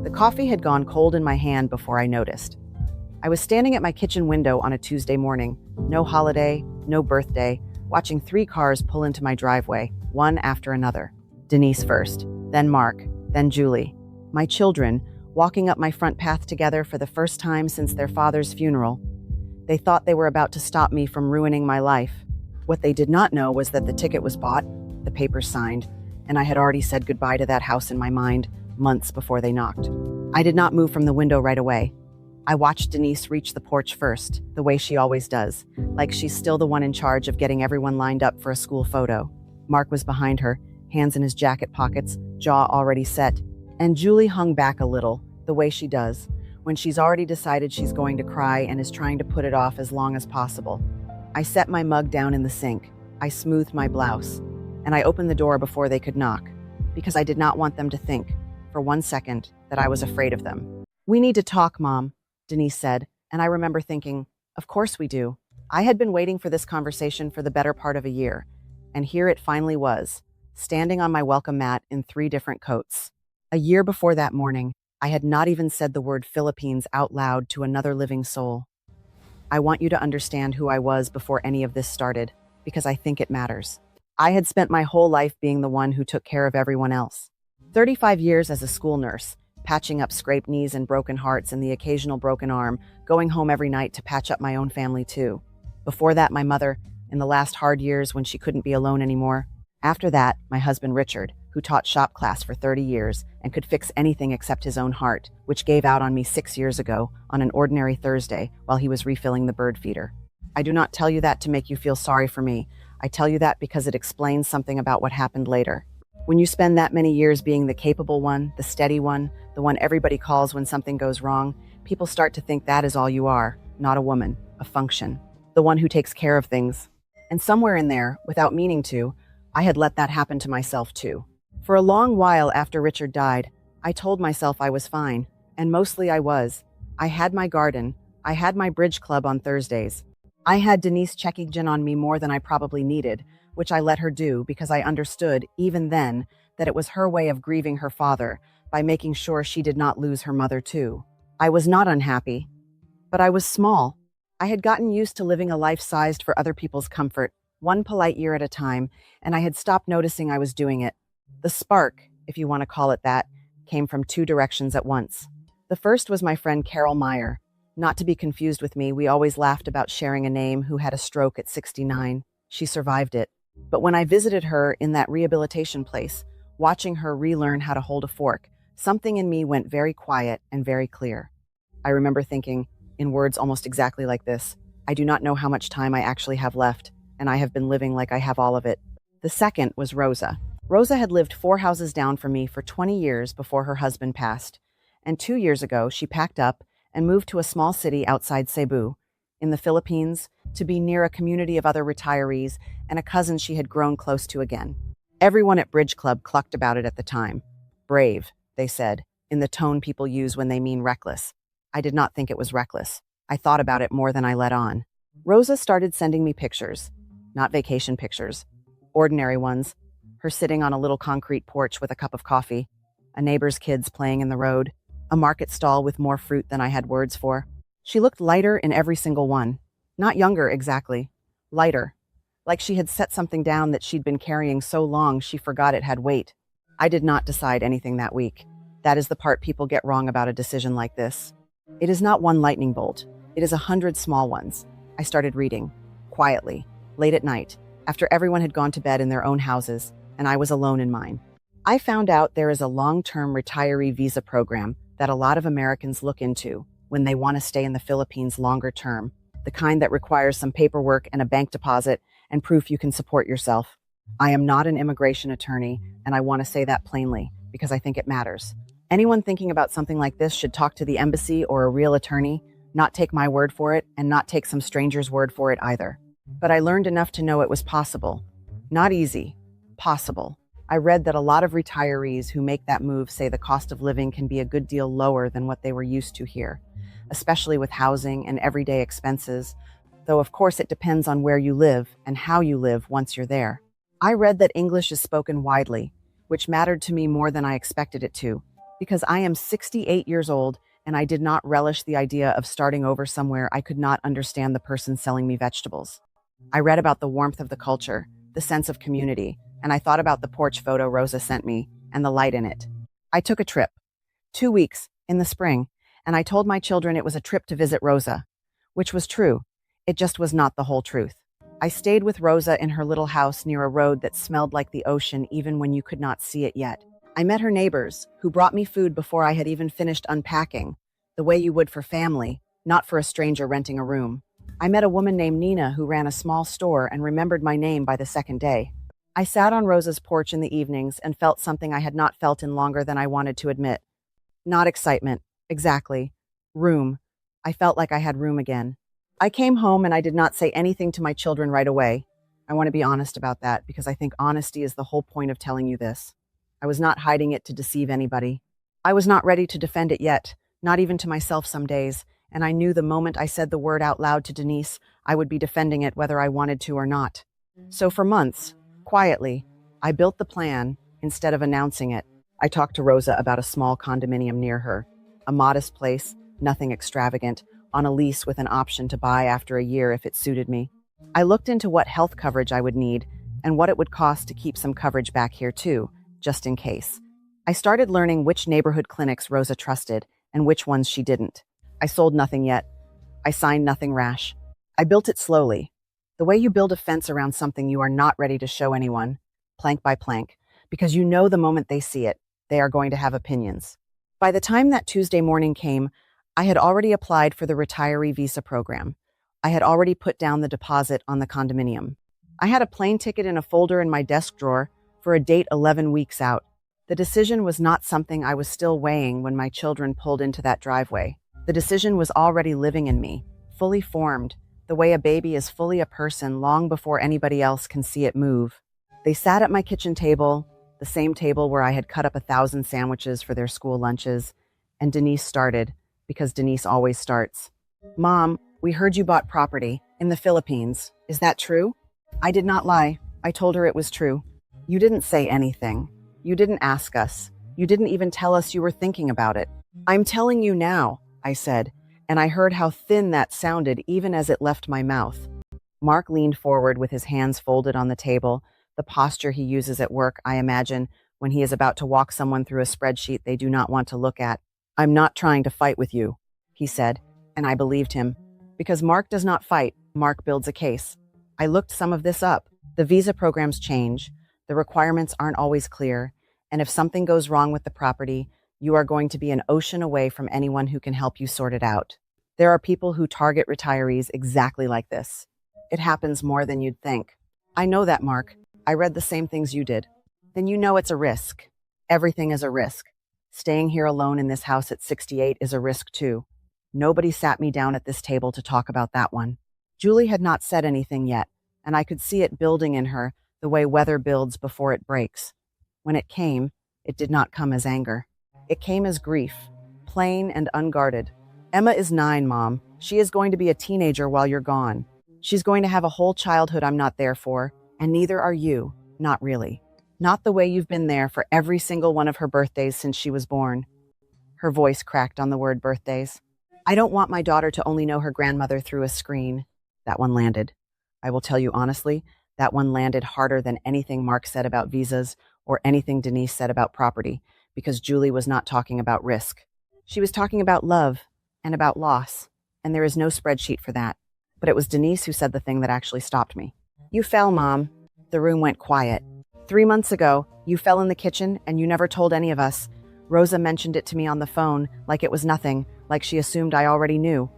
The coffee had gone cold in my hand before I noticed. I was standing at my kitchen window on a Tuesday morning, no holiday, no birthday, watching 3 cars pull into my driveway, one after another. Denise first, then Mark, then Julie. My children, walking up my front path together for the first time since their father's funeral. They thought they were about to stop me from ruining my life. What they did not know was that the ticket was bought, the papers signed, and I had already said goodbye to that house in my mind months before they knocked. I did not move from the window right away. I watched Denise reach the porch first, the way she always does, like she's still the one in charge of getting everyone lined up for a school photo. Mark was behind her, hands in his jacket pockets, jaw already set, and Julie hung back a little, the way she does, when she's already decided she's going to cry and is trying to put it off as long as possible. I set my mug down in the sink, I smoothed my blouse, and I opened the door before they could knock, because I did not want them to think, for 1 second, that I was afraid of them. "We need to talk, Mom," Denise said, and I remember thinking, of course we do. I had been waiting for this conversation for the better part of a year, and here it finally was, standing on my welcome mat in 3 different coats. A year before that morning, I had not even said the word Philippines out loud to another living soul. I want you to understand who I was before any of this started, because I think it matters. I had spent my whole life being the one who took care of everyone else. 35 years as a school nurse, patching up scraped knees and broken hearts and the occasional broken arm, going home every night to patch up my own family too. Before that, my mother, in the last hard years when she couldn't be alone anymore. After that, my husband Richard, who taught shop class for 30 years and could fix anything except his own heart, which gave out on me 6 years ago on an ordinary Thursday while he was refilling the bird feeder. I do not tell you that to make you feel sorry for me. I tell you that because it explains something about what happened later. When you spend that many years being the capable one, the steady one, the one everybody calls when something goes wrong, people start to think that is all you are, not a woman, a function, the one who takes care of things. And somewhere in there, without meaning to, I had let that happen to myself too. For a long while after Richard died, I told myself I was fine, and mostly I was. I had my garden, I had my bridge club on Thursdays. I had Denise checking in on me more than I probably needed, which I let her do because I understood, even then, that it was her way of grieving her father by making sure she did not lose her mother too. I was not unhappy, but I was small. I had gotten used to living a life sized for other people's comfort, one polite year at a time, and I had stopped noticing I was doing it. The spark, if you want to call it that, came from 2 directions at once. The first was my friend Carol Meyer. Not to be confused with me, we always laughed about sharing a name, who had a stroke at 69. She survived it. But when I visited her in that rehabilitation place, watching her relearn how to hold a fork, something in me went very quiet and very clear. I remember thinking, in words almost exactly like this, I do not know how much time I actually have left, and I have been living like I have all of it. The second was Rosa. Rosa had lived 4 houses down from me for 20 years before her husband passed, and 2 years ago she packed up and moved to a small city outside Cebu, in the Philippines, to be near a community of other retirees and a cousin she had grown close to again. Everyone at Bridge Club clucked about it at the time. Brave, they said, in the tone people use when they mean reckless. I did not think it was reckless. I thought about it more than I let on. Rosa started sending me pictures, not vacation pictures, ordinary ones. Her sitting on a little concrete porch with a cup of coffee, a neighbor's kids playing in the road, a market stall with more fruit than I had words for. She looked lighter in every single one. Not younger exactly, lighter. Like she had set something down that she'd been carrying so long she forgot it had weight. I did not decide anything that week. That is the part people get wrong about a decision like this. It is not one lightning bolt. It is 100 small ones. I started reading, quietly, late at night, after everyone had gone to bed in their own houses, and I was alone in mine. I found out there is a long-term retiree visa program that a lot of Americans look into when they want to stay in the Philippines longer term, the kind that requires some paperwork and a bank deposit and proof you can support yourself. I am not an immigration attorney, and I want to say that plainly, because I think it matters. Anyone thinking about something like this should talk to the embassy or a real attorney, not take my word for it, and not take some stranger's word for it either. But I learned enough to know it was possible. Not easy, possible. I read that a lot of retirees who make that move say the cost of living can be a good deal lower than what they were used to here, especially with housing and everyday expenses, though of course it depends on where you live and how you live once you're there. I read that English is spoken widely, which mattered to me more than I expected it to, Because I am 68 years old and I did not relish the idea of starting over somewhere I could not understand the person selling me vegetables. I read about the warmth of the culture, the sense of community, and I thought about the porch photo Rosa sent me and the light in it. I took a trip, 2 weeks, in the spring, and I told my children it was a trip to visit Rosa, which was true. It just was not the whole truth. I stayed with Rosa in her little house near a road that smelled like the ocean even when you could not see it yet. I met her neighbors, who brought me food before I had even finished unpacking, the way you would for family, not for a stranger renting a room. I met a woman named Nina who ran a small store and remembered my name by the second day. I sat on Rosa's porch in the evenings and felt something I had not felt in longer than I wanted to admit. Not excitement, exactly. Room. I felt like I had room again. I came home and I did not say anything to my children right away. I want to be honest about that because I think honesty is the whole point of telling you this. I was not hiding it to deceive anybody. I was not ready to defend it yet, not even to myself some days, and I knew the moment I said the word out loud to Denise, I would be defending it whether I wanted to or not. So for months, quietly, I built the plan instead of announcing it. I talked to Rosa about a small condominium near her, a modest place, nothing extravagant, on a lease with an option to buy after a year if it suited me. I looked into what health coverage I would need and what it would cost to keep some coverage back here too, just in case. I started learning which neighborhood clinics Rosa trusted and which ones she didn't. I sold nothing yet. I signed nothing rash. I built it slowly, the way you build a fence around something you are not ready to show anyone, plank by plank, because you know the moment they see it, they are going to have opinions. By the time that Tuesday morning came, I had already applied for the retiree visa program. I had already put down the deposit on the condominium. I had a plane ticket in a folder in my desk drawer for a date 11 weeks out. The decision was not something I was still weighing when my children pulled into that driveway. The decision was already living in me, fully formed, the way a baby is fully a person long before anybody else can see it move. They sat at my kitchen table, the same table where I had cut up 1,000 sandwiches for their school lunches, and Denise started, because Denise always starts. Mom, we heard you bought property in the Philippines. Is that true? I did not lie. I told her it was true. You didn't say anything. You didn't ask us. You didn't even tell us you were thinking about it. I'm telling you now, I said, and I heard how thin that sounded even as it left my mouth. Mark leaned forward with his hands folded on the table, the posture he uses at work, I imagine, when he is about to walk someone through a spreadsheet they do not want to look at. I'm not trying to fight with you, he said, and I believed him. Because Mark does not fight, Mark builds a case. I looked some of this up. The visa programs change, the requirements aren't always clear, and if something goes wrong with the property, you are going to be an ocean away from anyone who can help you sort it out. There are people who target retirees exactly like this. It happens more than you'd think. I know that, Mark. I read the same things you did. Then you know it's a risk. Everything is a risk. Staying here alone in this house at 68 is a risk too. Nobody sat me down at this table to talk about that one. Julie had not said anything yet, and I could see it building in her the way weather builds before it breaks. When it came, it did not come as anger. It came as grief, plain and unguarded. Emma is 9, Mom. She is going to be a teenager while you're gone. She's going to have a whole childhood I'm not there for, and neither are you. Not really. Not the way you've been there for every single one of her birthdays since she was born. Her voice cracked on the word birthdays. I don't want my daughter to only know her grandmother through a screen. That one landed. I will tell you honestly, that one landed harder than anything Mark said about visas or anything Denise said about property, because Julie was not talking about risk. She was talking about love and about loss, and there is no spreadsheet for that. But it was Denise who said the thing that actually stopped me. You fell, Mom. The room went quiet. 3 months ago, you fell in the kitchen and you never told any of us. Rosa mentioned it to me on the phone, like it was nothing, like she assumed I already knew.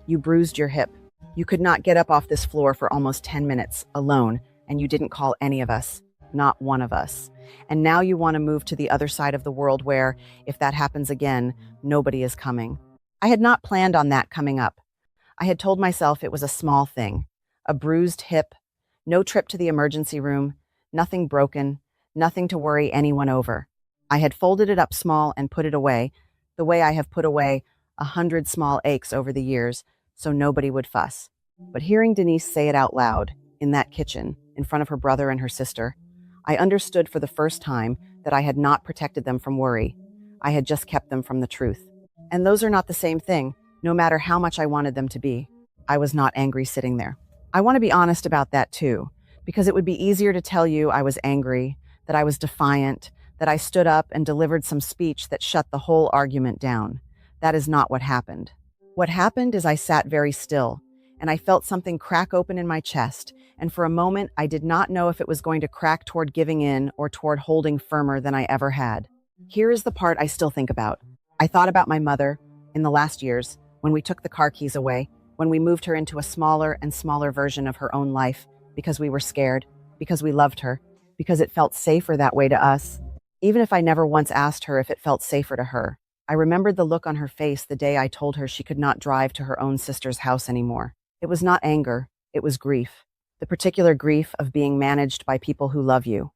You bruised your hip. You could not get up off this floor for almost 10 minutes, alone, and you didn't call any of us. Not one of us. And now you want to move to the other side of the world where, if that happens again, nobody is coming. I had not planned on that coming up. I had told myself it was a small thing. A bruised hip, no trip to the emergency room, nothing broken, nothing to worry anyone over. I had folded it up small and put it away, the way I have put away 100 small aches over the years, so nobody would fuss. But hearing Denise say it out loud, in that kitchen, in front of her brother and her sister, I understood for the first time that I had not protected them from worry. I had just kept them from the truth. And those are not the same thing, no matter how much I wanted them to be. I was not angry sitting there. I want to be honest about that too, because it would be easier to tell you I was angry, that I was defiant, that I stood up and delivered some speech that shut the whole argument down. That is not what happened. What happened is I sat very still, and I felt something crack open in my chest, and for a moment I did not know if it was going to crack toward giving in or toward holding firmer than I ever had. Here is the part I still think about. I thought about my mother in the last years, when we took the car keys away, when we moved her into a smaller and smaller version of her own life, because we were scared, because we loved her, because it felt safer that way to us. Even if I never once asked her if it felt safer to her, I remembered the look on her face the day I told her she could not drive to her own sister's house anymore. It was not anger, it was grief. The particular grief of being managed by people who love you.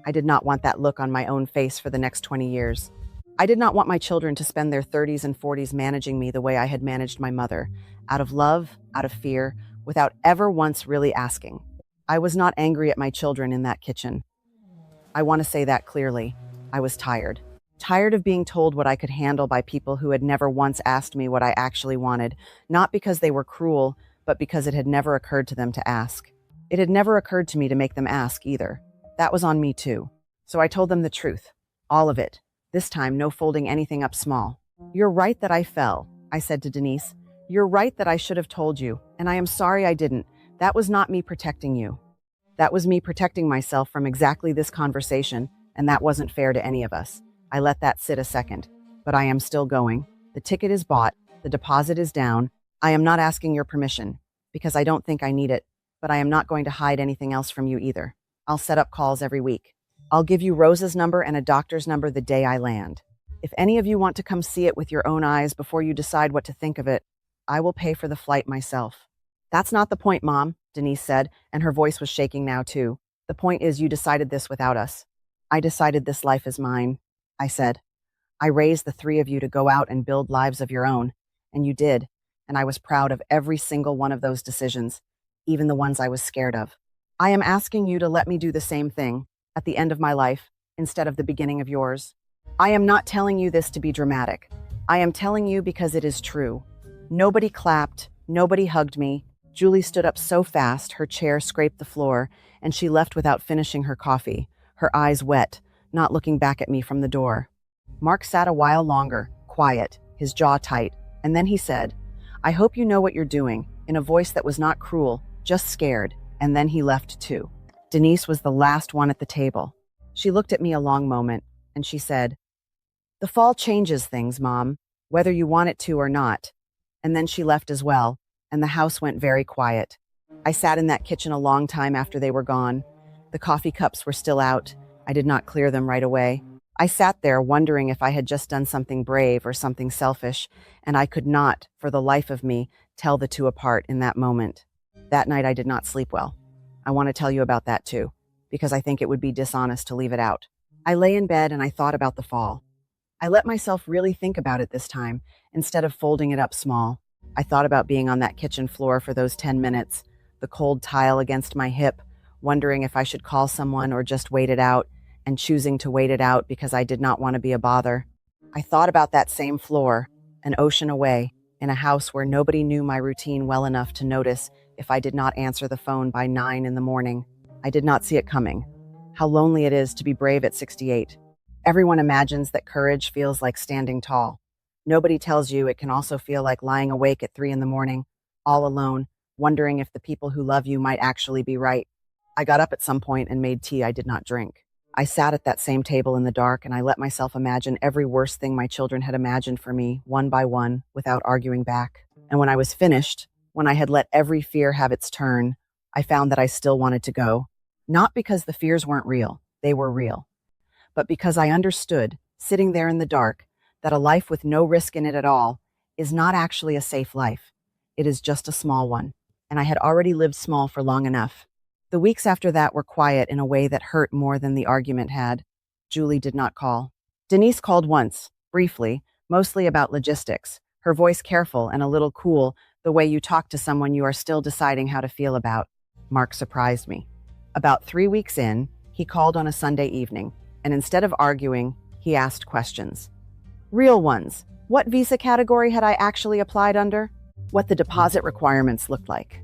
I did not want that look on my own face for the next 20 years. I did not want my children to spend their 30s and 40s managing me the way I had managed my mother, out of love, out of fear, without ever once really asking. I was not angry at my children in that kitchen. I want to say that clearly. I was tired. Tired of being told what I could handle by people who had never once asked me what I actually wanted, not because they were cruel, but because it had never occurred to them to ask. It had never occurred to me to make them ask either. That was on me too. So I told them the truth. All of it. This time, no folding anything up small. You're right that I fell, I said to Denise. You're right that I should have told you, and I am sorry I didn't. That was not me protecting you. That was me protecting myself from exactly this conversation, and that wasn't fair to any of us. I let that sit a second. But I am still going. The ticket is bought. The deposit is down. I am not asking your permission, because I don't think I need it, but I am not going to hide anything else from you either. I'll set up calls every week. I'll give you Rosa's number and a doctor's number the day I land. If any of you want to come see it with your own eyes before you decide what to think of it, I will pay for the flight myself. That's not the point, Mom, Denise said, and her voice was shaking now too. The point is you decided this without us. I decided this life is mine, I said. I raised the three of you to go out and build lives of your own, and you did, and I was proud of every single one of those decisions, even the ones I was scared of. I am asking you to let me do the same thing at the end of my life instead of the beginning of yours. I am not telling you this to be dramatic. I am telling you because it is true. Nobody clapped, nobody hugged me. Julie stood up so fast her chair scraped the floor, and she left without finishing her coffee, her eyes wet, not looking back at me from the door. Mark sat a while longer, quiet, his jaw tight, and then he said, I hope you know what you're doing, in a voice that was not cruel, just scared, and then he left too. Denise was the last one at the table. She looked at me a long moment, and she said, The fall changes things, Mom, whether you want it to or not. And then she left as well, and the house went very quiet. I sat in that kitchen a long time after they were gone. The coffee cups were still out. I did not clear them right away. I sat there wondering if I had just done something brave or something selfish, and I could not, for the life of me, tell the two apart in that moment. That night I did not sleep well. I want to tell you about that too, because I think it would be dishonest to leave it out. I lay in bed and I thought about the fall. I let myself really think about it this time, instead of folding it up small. I thought about being on that kitchen floor for those 10 minutes, the cold tile against my hip, wondering if I should call someone or just wait it out, and choosing to wait it out because I did not want to be a bother. I thought about that same floor, an ocean away, in a house where nobody knew my routine well enough to notice if I did not answer the phone by 9 in the morning. I did not see it coming. How lonely it is to be brave at 68. Everyone imagines that courage feels like standing tall. Nobody tells you it can also feel like lying awake at 3 in the morning, all alone, wondering if the people who love you might actually be right. I got up at some point and made tea I did not drink. I sat at that same table in the dark and I let myself imagine every worst thing my children had imagined for me, one by one, without arguing back. And when I was finished, when I had let every fear have its turn, I found that I still wanted to go. Not because the fears weren't real, they were real, but because I understood, sitting there in the dark, that a life with no risk in it at all is not actually a safe life. It is just a small one, and I had already lived small for long enough. The weeks after that were quiet in a way that hurt more than the argument had. Julie did not call. Denise called once, briefly, mostly about logistics, her voice careful and a little cool, the way you talk to someone you are still deciding how to feel about. Mark surprised me. About 3 weeks in, he called on a Sunday evening, and instead of arguing, he asked questions. Real ones. What visa category had I actually applied under? What the deposit requirements looked like.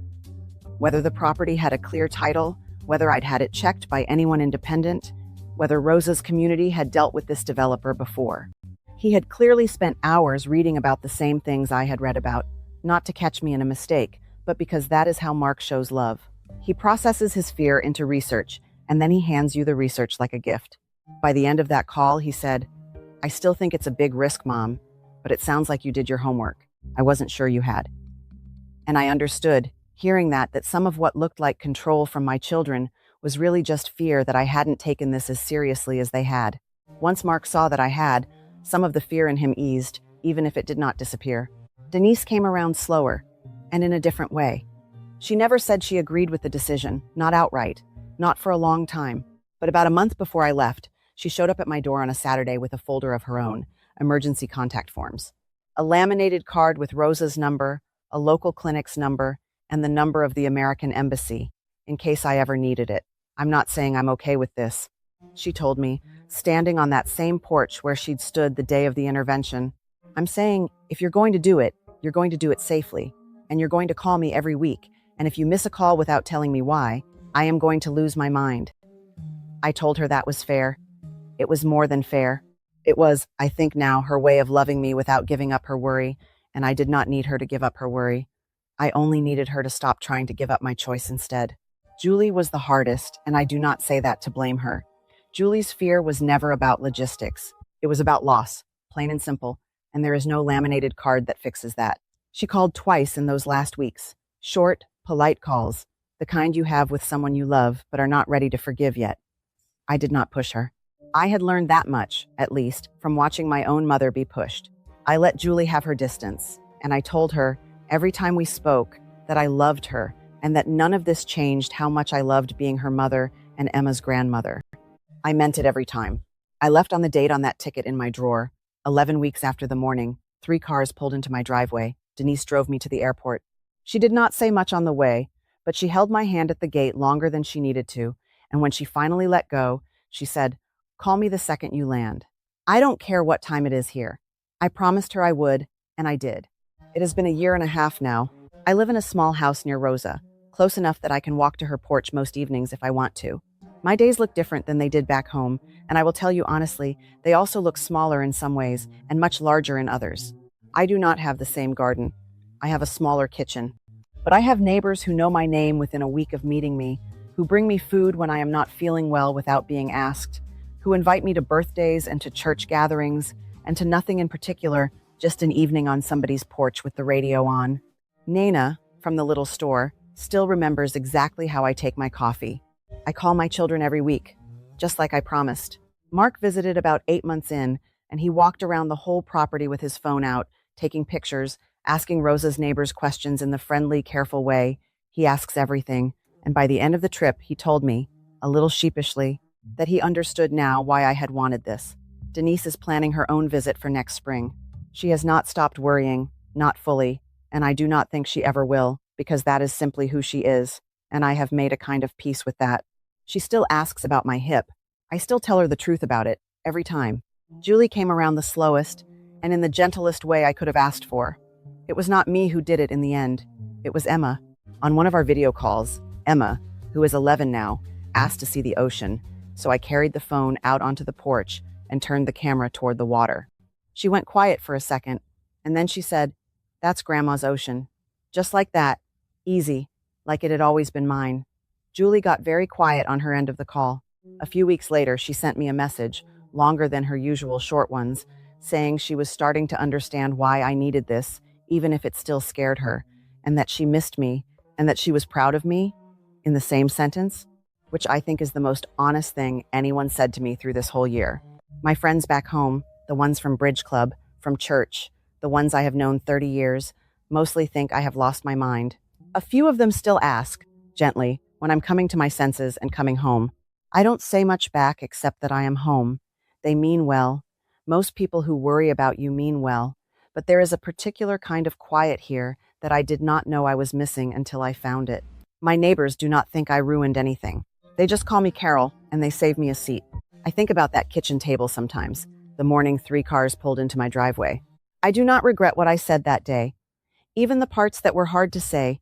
Whether the property had a clear title, whether I'd had it checked by anyone independent, whether Rosa's community had dealt with this developer before. He had clearly spent hours reading about the same things I had read about, not to catch me in a mistake, but because that is how Mark shows love. He processes his fear into research, and then he hands you the research like a gift. By the end of that call, he said, "I still think it's a big risk, Mom, but it sounds like you did your homework. I wasn't sure you had." And I understood, hearing that some of what looked like control from my children was really just fear that I hadn't taken this as seriously as they had. Once Mark saw that I had, some of the fear in him eased, even if it did not disappear. Denise came around slower, and in a different way. She never said she agreed with the decision, not outright, not for a long time. But about a month before I left, she showed up at my door on a Saturday with a folder of her own, emergency contact forms. A laminated card with Rosa's number, a local clinic's number, and the number of the American embassy, in case I ever needed it. "I'm not saying I'm okay with this," she told me, standing on that same porch where she'd stood the day of the intervention. "I'm saying, if you're going to do it, you're going to do it safely, and you're going to call me every week, and if you miss a call without telling me why, I am going to lose my mind." I told her that was fair. It was more than fair. It was, I think now, her way of loving me without giving up her worry, and I did not need her to give up her worry. I only needed her to stop trying to give up my choice instead. Julie was the hardest, and I do not say that to blame her. Julie's fear was never about logistics. It was about loss, plain and simple, and there is no laminated card that fixes that. She called twice in those last weeks. Short, polite calls, the kind you have with someone you love but are not ready to forgive yet. I did not push her. I had learned that much, at least, from watching my own mother be pushed. I let Julie have her distance, and I told her, every time we spoke, that I loved her, and that none of this changed how much I loved being her mother and Emma's grandmother. I meant it every time. I left on the date on that ticket in my drawer. 11 weeks after the morning, 3 cars pulled into my driveway. Denise drove me to the airport. She did not say much on the way, but she held my hand at the gate longer than she needed to, and when she finally let go, she said, "Call me the second you land." I don't care what time it is here. I promised her I would, and I did. It has been a year and a half now. I live in a small house near Rosa, close enough that I can walk to her porch most evenings if I want to. My days look different than they did back home, and I will tell you honestly, they also look smaller in some ways and much larger in others. I do not have the same garden. I have a smaller kitchen. But I have neighbors who know my name within a week of meeting me, who bring me food when I am not feeling well without being asked, who invite me to birthdays and to church gatherings, and to nothing in particular, just an evening on somebody's porch with the radio on. Nana, from the little store, still remembers exactly how I take my coffee. I call my children every week, just like I promised. Mark visited about 8 months in, and he walked around the whole property with his phone out, taking pictures, asking Rosa's neighbors questions in the friendly, careful way. He asks everything, and by the end of the trip, he told me, a little sheepishly, that he understood now why I had wanted this. Denise is planning her own visit for next spring. She has not stopped worrying, not fully, and I do not think she ever will, because that is simply who she is, and I have made a kind of peace with that. She still asks about my hip. I still tell her the truth about it, every time. Julie came around the slowest, and in the gentlest way I could have asked for. It was not me who did it in the end. It was Emma. On one of our video calls, Emma, who is 11 now, asked to see the ocean, so I carried the phone out onto the porch and turned the camera toward the water. She went quiet for a second, and then she said, "That's Grandma's ocean." Just like that, easy, like it had always been mine. Julie got very quiet on her end of the call. A few weeks later, she sent me a message, longer than her usual short ones, saying she was starting to understand why I needed this, even if it still scared her, and that she missed me, and that she was proud of me, in the same sentence, which I think is the most honest thing anyone said to me through this whole year. My friends back home, the ones from Bridge Club, from church, the ones I have known 30 years, mostly think I have lost my mind. A few of them still ask, gently, when I'm coming to my senses and coming home. I don't say much back except that I am home. They mean well. Most people who worry about you mean well, but there is a particular kind of quiet here that I did not know I was missing until I found it. My neighbors do not think I ruined anything. They just call me Carol, and they save me a seat. I think about that kitchen table sometimes, the morning 3 cars pulled into my driveway. I do not regret what I said that day. Even the parts that were hard to say,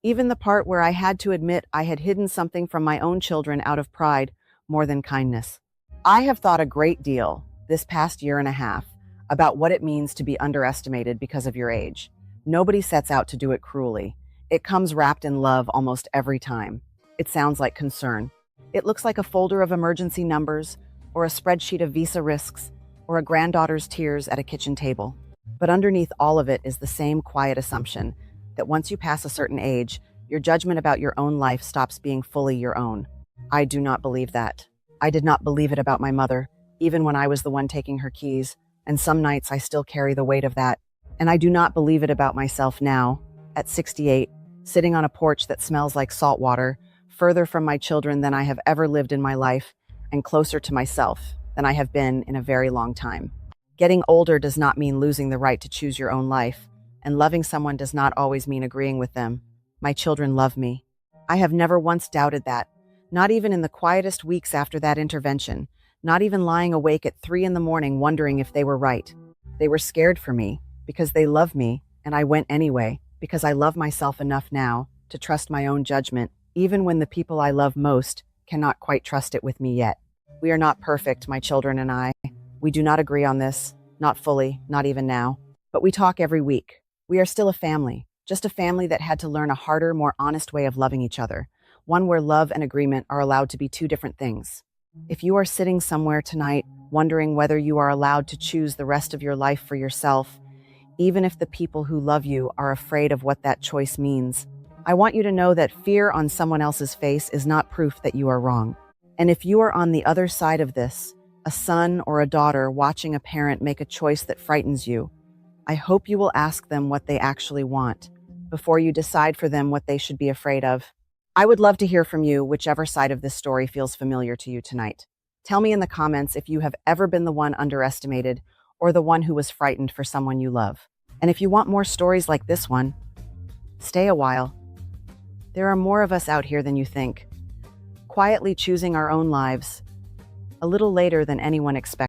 even the part where I had to admit I had hidden something from my own children out of pride more than kindness. I have thought a great deal this past year and a half about what it means to be underestimated because of your age. Nobody sets out to do it cruelly. It comes wrapped in love almost every time. It sounds like concern. It looks like a folder of emergency numbers, or a spreadsheet of visa risks, or a granddaughter's tears at a kitchen table. But underneath all of it is the same quiet assumption that once you pass a certain age, your judgment about your own life stops being fully your own. I do not believe that. I did not believe it about my mother, even when I was the one taking her keys, and some nights I still carry the weight of that. And I do not believe it about myself now, at 68, sitting on a porch that smells like salt water, further from my children than I have ever lived in my life, and closer to myself than I have been in a very long time. Getting older does not mean losing the right to choose your own life, and loving someone does not always mean agreeing with them. My children love me. I have never once doubted that, not even in the quietest weeks after that intervention, not even lying awake at 3 a.m. wondering if they were right. They were scared for me, because they love me, and I went anyway, because I love myself enough now to trust my own judgment, even when the people I love most cannot quite trust it with me yet. We are not perfect, my children and I. We do not agree on this, not fully, not even now. But we talk every week. We are still a family, just a family that had to learn a harder, more honest way of loving each other, one where love and agreement are allowed to be two different things. If you are sitting somewhere tonight wondering whether you are allowed to choose the rest of your life for yourself, even if the people who love you are afraid of what that choice means, I want you to know that fear on someone else's face is not proof that you are wrong. And if you are on the other side of this, a son or a daughter watching a parent make a choice that frightens you, I hope you will ask them what they actually want before you decide for them what they should be afraid of. I would love to hear from you, whichever side of this story feels familiar to you tonight. Tell me in the comments if you have ever been the one underestimated or the one who was frightened for someone you love. And if you want more stories like this one, stay a while. There are more of us out here than you think, quietly choosing our own lives, a little later than anyone expected.